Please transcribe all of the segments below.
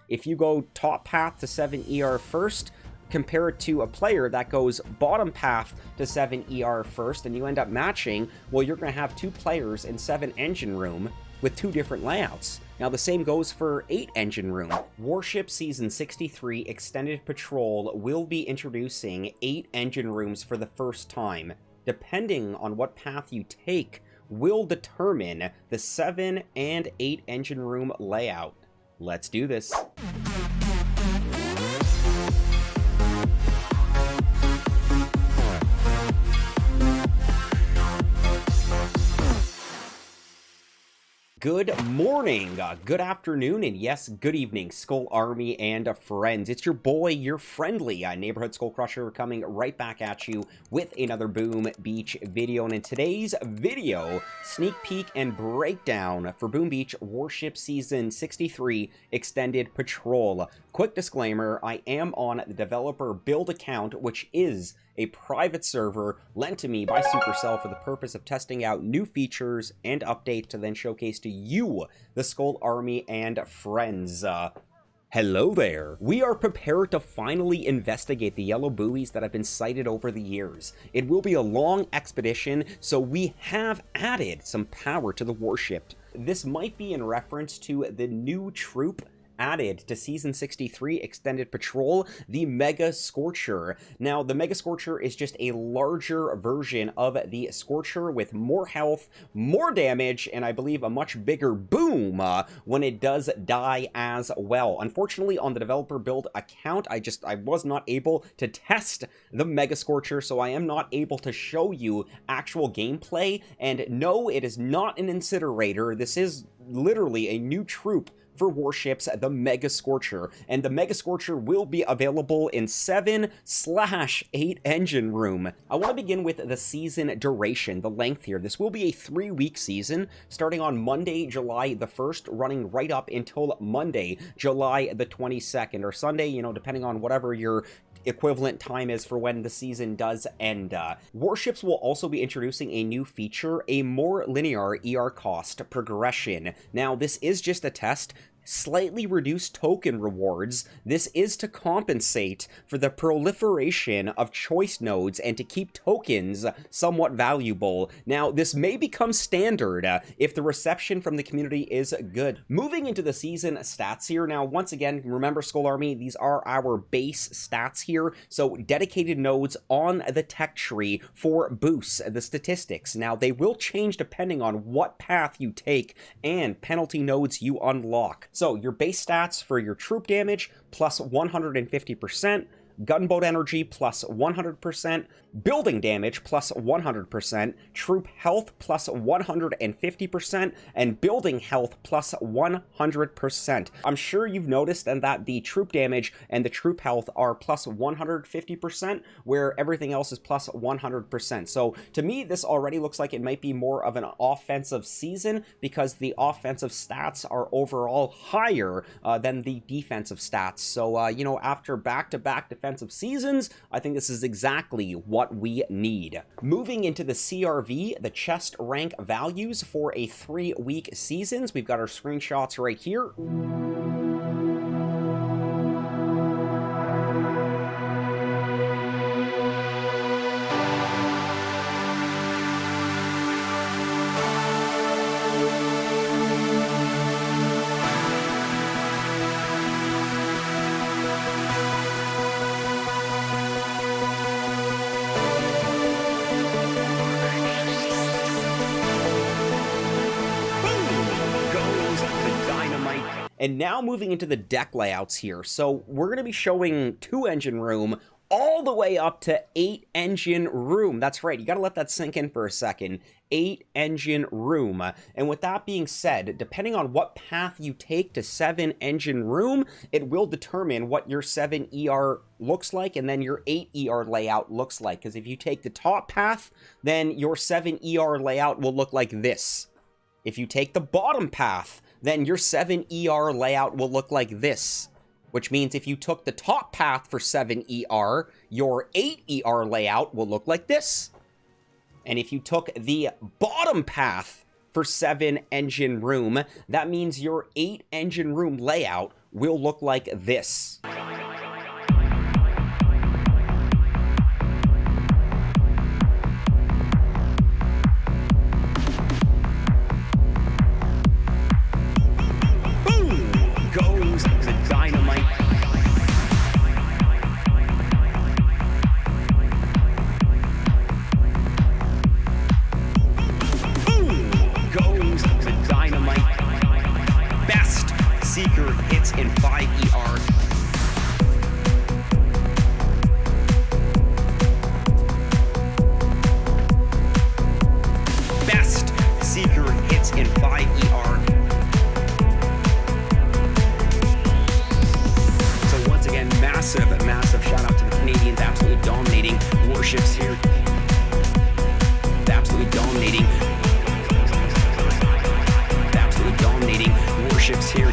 If you go top path to 7 ER first, compare it to a player that goes bottom path to 7 ER first, and you end up matching, well, you're going to have 2 players in 7 engine room with 2 different layouts. Now, the same goes for 8 engine room. Warship Season 63 Extended Patrol will be introducing 8 engine rooms for the first time. Depending on what path you take, will determine the 7 and 8 engine room layout. Let's do this. Good morning, good afternoon, and yes, good evening, Skull Army and friends. It's your boy, your friendly neighborhood SkullCrusher, coming right back at you with another Boom Beach video. And in today's video, sneak peek and breakdown for Boom Beach Warship Season 63 Extended Patrol. Quick disclaimer, I am on the developer build account, which is a private server lent to me by Supercell for the purpose of testing out new features and updates to then showcase to you, the Skull Army and friends. Hello there. We are prepared to finally investigate the yellow buoys that have been sighted over the years. It will be a long expedition, so we have added some power to the warship. This might be in reference to the new troop added to Season 63 Extended Patrol, the Mega Scorcher. Now, the Mega Scorcher is just a larger version of the Scorcher with more health, more damage, and I believe a much bigger boom when it does die as well. Unfortunately, on the developer build account, I was not able to test the Mega Scorcher, so I am not able to show you actual gameplay. And no, it is not an incinerator. This is literally a new troop for warships, the Mega Scorcher, and the Mega Scorcher will be available in 7/8 engine room. I want to begin with the season duration, the length here. This will be a 3-week season, starting on Monday, July the 1st, running right up until Monday, July the 22nd, or Sunday, you know, depending on whatever your equivalent time is for when the season does end. Warships will also be introducing a new feature, a more linear ER cost progression. Now, this is just a test. Slightly reduced token rewards. This is to compensate for the proliferation of choice nodes and to keep tokens somewhat valuable. Now, this may become standard if the reception from the community is good. Moving into the season stats here. Now, once again, remember, Skull Army, these are our base stats here. So, dedicated nodes on the tech tree for boosts, the statistics. Now, they will change depending on what path you take and penalty nodes you unlock. So your base stats for your troop damage plus 150%, gunboat energy plus 100%, building damage plus 100%, troop health plus 150%, and building health plus 100%. I'm sure you've noticed and that the troop damage and the troop health are plus 150%, where everything else is plus 100%. So to me, this already looks like it might be more of an offensive season because the offensive stats are overall higher than the defensive stats. So, you know, after back-to-back defensive seasons, I think this is exactly what we need. Moving into the CRV, the chest rank values for a 3-week seasons. We've got our screenshots right here. And now moving into the deck layouts here. So we're going to be showing 2 engine room all the way up to 8 engine room. That's right. You got to let that sink in for a second. 8 engine room. And with that being said, depending on what path you take to 7 engine room, it will determine what your 7 ER looks like and then your 8 ER layout looks like. Because if you take the top path, then your 7 ER layout will look like this. If you take the bottom path, then your 7 ER layout will look like this. Which means if you took the top path for 7 ER, your 8 ER layout will look like this. And if you took the bottom path for 7 engine room, that means your 8 engine room layout will look like this. Goes the dynamite. Boom! Goes the dynamite. Best Seeker hits in 5 ER. Best Seeker hits in 5 ER. Again, massive shout out to the Canadians, absolutely dominating. Warships here, absolutely dominating. Absolutely dominating. Warships here.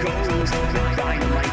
Goes the dynamite.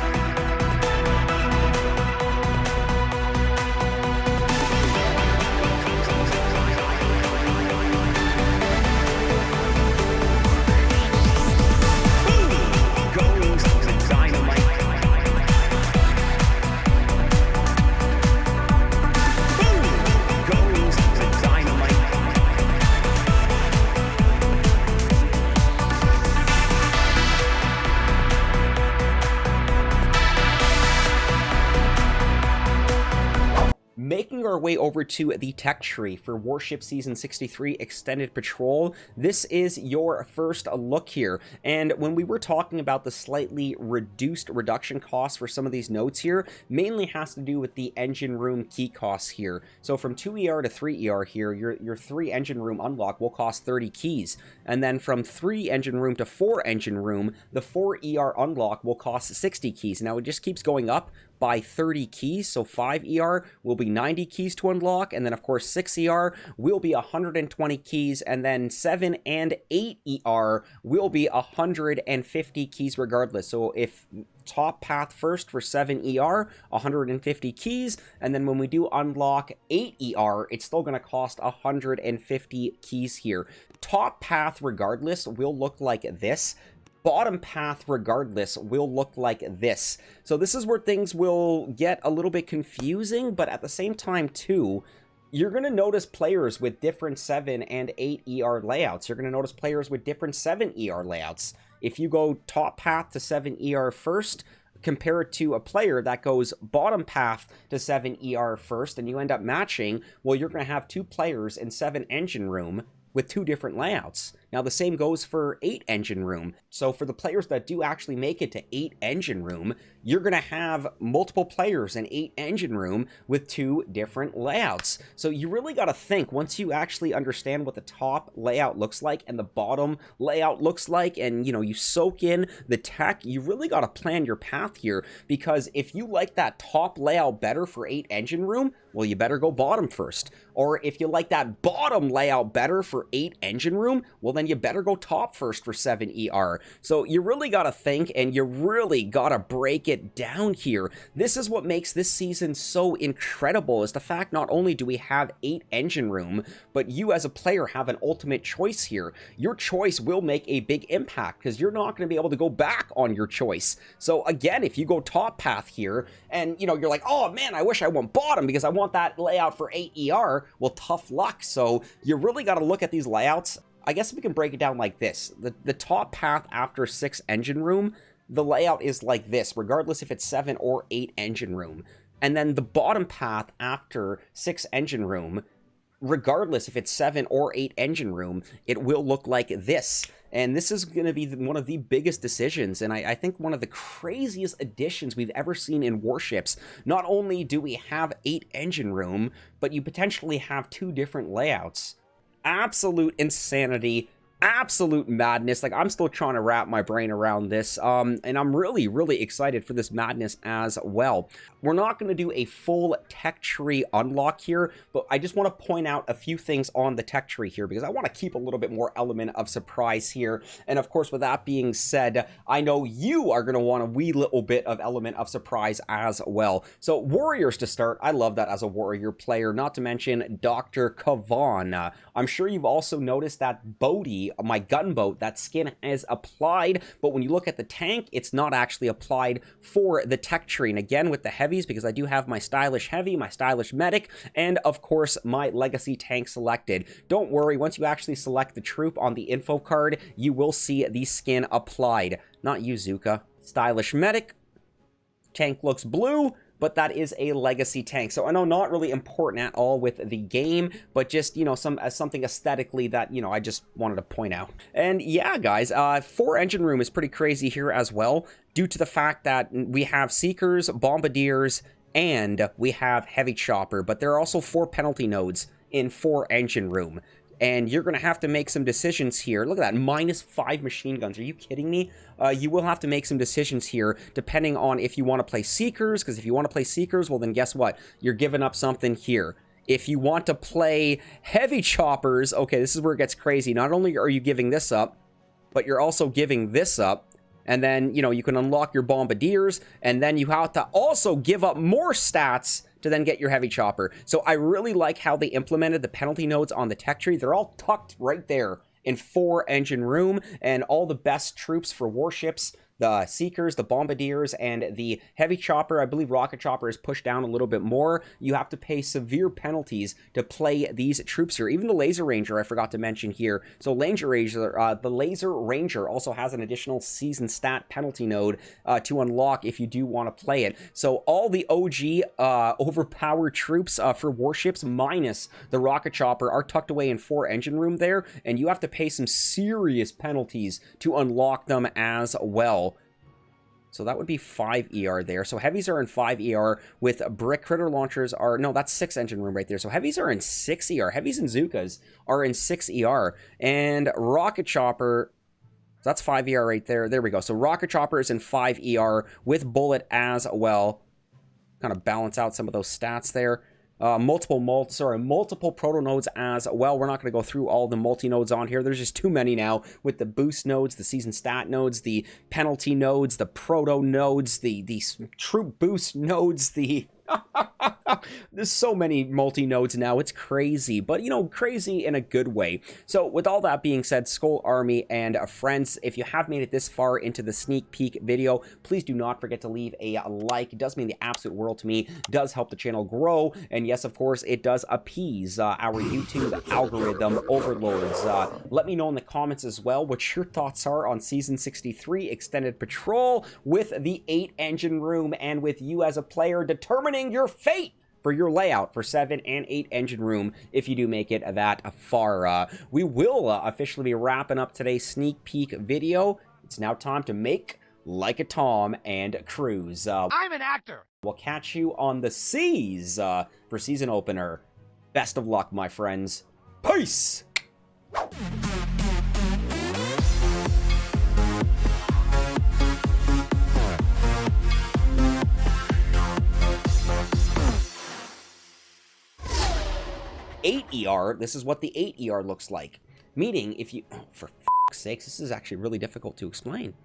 Making our way over to the tech tree for Warship Season 63 Extended Patrol, this is your first look here. And when we were talking about the slightly reduced reduction costs for some of these nodes here, mainly has to do with the engine room key costs here. So from 2 ER to 3 ER here, your 3 engine room unlock will cost 30 keys. And then from 3 engine room to 4 engine room, the 4 ER unlock will cost 60 keys. Now it just keeps going up by 30 keys, so 5 ER will be 90 keys to unlock, and then of course 6 ER will be 120 keys, and then 7 and 8 ER will be 150 keys regardless. So if top path first for 7 ER, 150 keys, and then when we do unlock 8 ER, it's still going to cost 150 keys here. Top path regardless will look like this. Bottom path regardless will look like this. So this is where things will get a little bit confusing, but at the same time too, you're going to notice players with different 7 and 8 ER layouts. You're going to notice players with different 7 ER layouts. If you go top path to 7 ER first, compare it to a player that goes bottom path to 7 ER first, and you end up matching, well, you're going to have 2 players in 7 engine room with 2 different layouts. Now the same goes for 8 engine room. So for the players that do actually make it to 8 engine room, you're going to have multiple players in 8 engine room with 2 different layouts. So you really got to think, once you actually understand what the top layout looks like and the bottom layout looks like, and you soak in the tech, you really got to plan your path here, because if you like that top layout better for 8 engine room, well, you better go bottom first. Or if you like that bottom layout better for 8 engine room, well, then you better go top first for 7 ER. So you really got to think, and you really got to break it down here. This is what makes this season so incredible, is the fact not only do we have 8 engine room, but you as a player have an ultimate choice here. Your choice will make a big impact, because you're not going to be able to go back on your choice. So again, if you go top path here, and you're like, oh man, I wish I went bottom because I want that layout for 8 ER, well, tough luck. So you really got to look at these layouts. I guess we can break it down like this. The top path after 6 engine room, the layout is like this, regardless if it's 7 or 8 engine room. And then the bottom path after 6 engine room, regardless if it's 7 or 8 engine room, it will look like this. And this is going to be one of the biggest decisions, and I think one of the craziest additions we've ever seen in Warships. Not only do we have 8 engine room, but you potentially have 2 different layouts. Absolute insanity. Absolute madness. Like, I'm still trying to wrap my brain around this, and I'm really excited for this madness as well. We're not going to do a full tech tree unlock here, but I just want to point out a few things on the tech tree here, because I want to keep a little bit more element of surprise here. And of course, with that being said, I know you are going to want a wee little bit of element of surprise as well. So warriors to start. I love that as a warrior player, not to mention Dr. Kavan. I'm sure you've also noticed that Bodhi my gunboat, that skin is applied, but when you look at the tank, it's not actually applied for the tech tree. And again, with the heavies, because I do have my stylish heavy, my stylish medic, and of course my legacy tank selected. Don't worry, once you actually select the troop on the info card, you will see the skin applied. Not you, Zuka. Stylish medic. Tank looks blue, but that is a legacy tank. So I know not really important at all with the game, but just, you know, something aesthetically that, you know, I just wanted to point out. And yeah, guys, 4 engine room is pretty crazy here as well, due to the fact that we have Seekers, Bombardiers, and we have Heavy Chopper, but there are also 4 penalty nodes in 4 engine room. And you're going to have to make some decisions here. Look at that, -5 machine guns. Are you kidding me? You will have to make some decisions here, depending on if you want to play Seekers, because if you want to play Seekers, well then guess what? You're giving up something here. If you want to play Heavy Choppers, okay, this is where it gets crazy. Not only are you giving this up, but you're also giving this up. And then, you know, you can unlock your Bombardiers, and then you have to also give up more stats to then get your Heavy Chopper. So I really like how they implemented the penalty nodes on the tech tree. They're all tucked right there in 4 engine room, and all the best troops for warships, the Seekers, the Bombardiers, and the Heavy Chopper. I believe Rocket Chopper is pushed down a little bit more. You have to pay severe penalties to play these troops here. Even the Laser Ranger, I forgot to mention here. So the Laser Ranger also has an additional season stat penalty node to unlock if you do want to play it. So all the OG overpowered troops for warships, minus the Rocket Chopper, are tucked away in 4 engine room there, and you have to pay some serious penalties to unlock them as well. So that would be 5 ER there. So heavies are in 5 ER with brick critter launchers are... No, that's 6 engine room right there. So heavies are in 6 ER. Heavies and Zukas are in 6 ER. And Rocket Chopper... That's 5 ER right there. There we go. So Rocket Chopper is in 5 ER with Bullet as well. Kind of balance out some of those stats there. Multiple proto nodes as well. We're not going to go through all the multi nodes on here. There's just too many now, with the boost nodes, the season stat nodes, the penalty nodes, the proto nodes, the troop boost nodes, the there's so many multi nodes now. It's crazy, but you know, crazy in a good way. So with all that being said, Skull Army and friends, if you have made it this far into the sneak peek video, please do not forget to leave a like. It does mean the absolute world to me, does help the channel grow, and yes, of course, it does appease our YouTube algorithm overlords. Let me know in the comments as well what your thoughts are on Season 63 Extended Patrol with the 8 engine room, and with you as a player determining your fate for your layout for 7 and 8 engine room if you do make it that far. We will officially be wrapping up today's sneak peek video. It's now time to make like a Tom and cruise. I'm an actor. We'll catch you on the seas for season opener. Best of luck, my friends. Peace! ER, this is what the 8 ER looks like. Meaning, if you... Oh, for f***'s sakes, this is actually really difficult to explain.